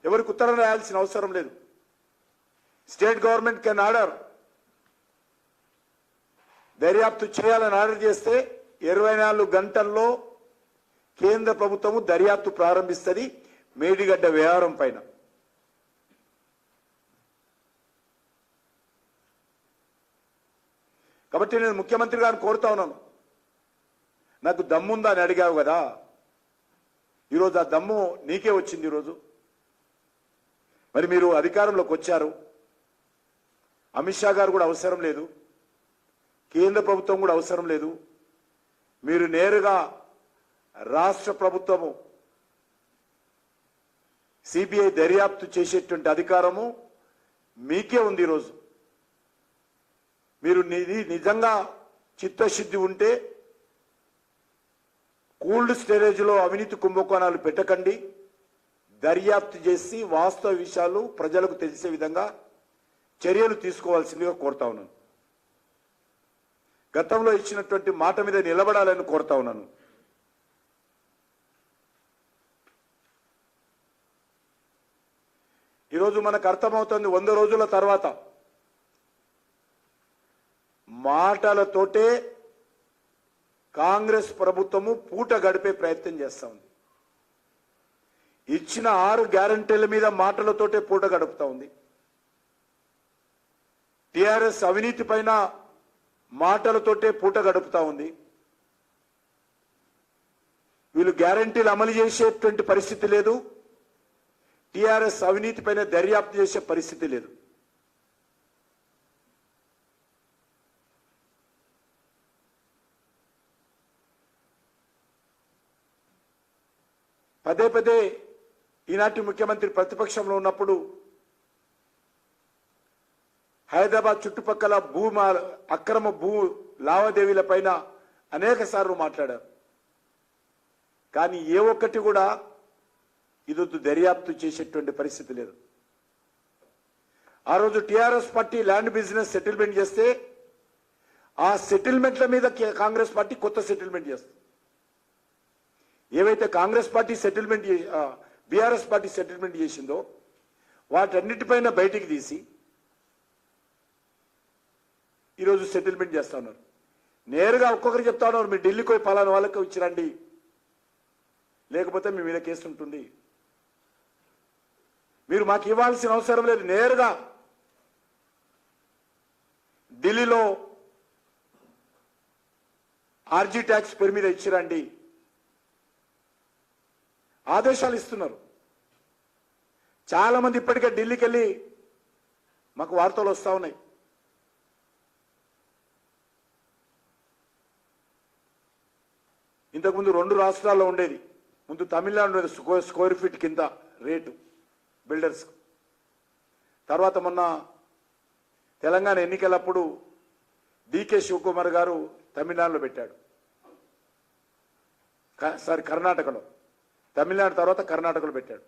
ఎవరికి ఉత్తరం రాయాల్సిన అవసరం లేదు. స్టేట్ గవర్నమెంట్ కెన్ ఆర్డర్, దర్యాప్తు చేయాలని ఆర్డర్ చేస్తే 24 గంటల్లో కేంద్ర ప్రభుత్వము దర్యాప్తు ప్రారంభిస్తుంది మేడిగడ్డ వ్యవహారం పైన. కాబట్టి నేను ముఖ్యమంత్రి గారిని కోరుతా ఉన్నాను, నాకు దమ్ముందా అని అడిగావు కదా, ఈరోజు ఆ దమ్ము నీకే వచ్చింది. ఈరోజు మరి మీరు అధికారంలోకి వచ్చారు, అమిత్ షా గారు కూడా అవసరం లేదు, కేంద్ర ప్రభుత్వం కూడా అవసరం లేదు. మీరు నేరుగా రాష్ట్ర ప్రభుత్వము సిబిఐ దర్యాప్తు చేసేటువంటి అధికారము మీకే ఉంది. ఈరోజు మీరు నిజంగా చిత్తశుద్ధి ఉంటే కోల్డ్ స్టోరేజ్లో అవినీతి కుంభకోణాలు పెట్టకండి, దర్యాప్తు చేసి వాస్తవ విషయాలు ప్రజలకు తెలిసే విధంగా చర్యలు తీసుకోవాల్సిందిగా కోరుతా ఉన్నాను. గతంలో ఇచ్చినటువంటి మాట మీద నిలబడాలని కోరుతా ఉన్నాను. ఈరోజు మనకు అర్థమవుతుంది, 100 రోజుల తర్వాత మాటలతోటే కాంగ్రెస్ ప్రభుత్వము పూట గడిపే ప్రయత్నం చేస్తా ఉంది. ఇచ్చిన 6 గ్యారంటీల మీద మాటలతోటే పూట గడుపుతా ఉంది. టిఆర్ఎస్ అవినీతి పైన మాటలతోటే పూట గడుపుతా ఉంది. వీళ్ళు గ్యారంటీలు అమలు చేసేటువంటి పరిస్థితి లేదు, టిఆర్ఎస్ అవినీతి పైన దర్యాప్తు చేసే పరిస్థితి లేదు. పదే పదే ఈనాటి ముఖ్యమంత్రి ప్రతిపక్షంలో ఉన్నప్పుడు హైదరాబాద్ చుట్టుపక్కల అక్రమ భూ లావాదేవీల పైన అనేక సార్లు మాట్లాడారు. కానీ ఏ ఒక్కటి కూడా ఇదొద్దు దర్యాప్తు చేసేటువంటి పరిస్థితి లేదు. ఆ రోజు TRS party land business settlement చేస్తే ఆ సెటిల్మెంట్ల మీద కాంగ్రెస్ పార్టీ కొత్త సెటిల్మెంట్ చేస్తుంది. ఏవైతే Congress party settlement BRS party settlement చేసిందో వాటన్నిటిపైన బయటికి తీసి ఈరోజు సెటిల్మెంట్ చేస్తా ఉన్నారు. నేరుగా ఒక్కొక్కరు చెప్తా ఉన్నారు, మీరు ఢిల్లీకి పోయి పలానా వాళ్ళకి ఇచ్చిరండి, లేకపోతే మీ మీద కేసు ఉంటుంది, మీరు మాకు ఇవ్వాల్సిన అవసరం లేదు, నేరుగా ఢిల్లీలో ఆర్జీ ట్యాక్స్ పేరు మీద ఇచ్చిరండి ఆదేశాలు ఇస్తున్నారు. చాలా మంది ఇప్పటికే ఢిల్లీకి వెళ్ళి మాకు వార్తలు వస్తూ ఉన్నాయి. ఇంతకుముందు 2 రాష్ట్రాల్లో ఉండేది, ముందు తమిళనాడు స్క్వేర్ ఫీట్ కింద రేటు బిల్డర్స్, తర్వాత మొన్న తెలంగాణ ఎన్నికలప్పుడు డికే శివకుమార్ గారు తమిళనాడులో పెట్టాడు, కర్ణాటకలో, తమిళనాడు తర్వాత కర్ణాటకలో పెట్టాడు.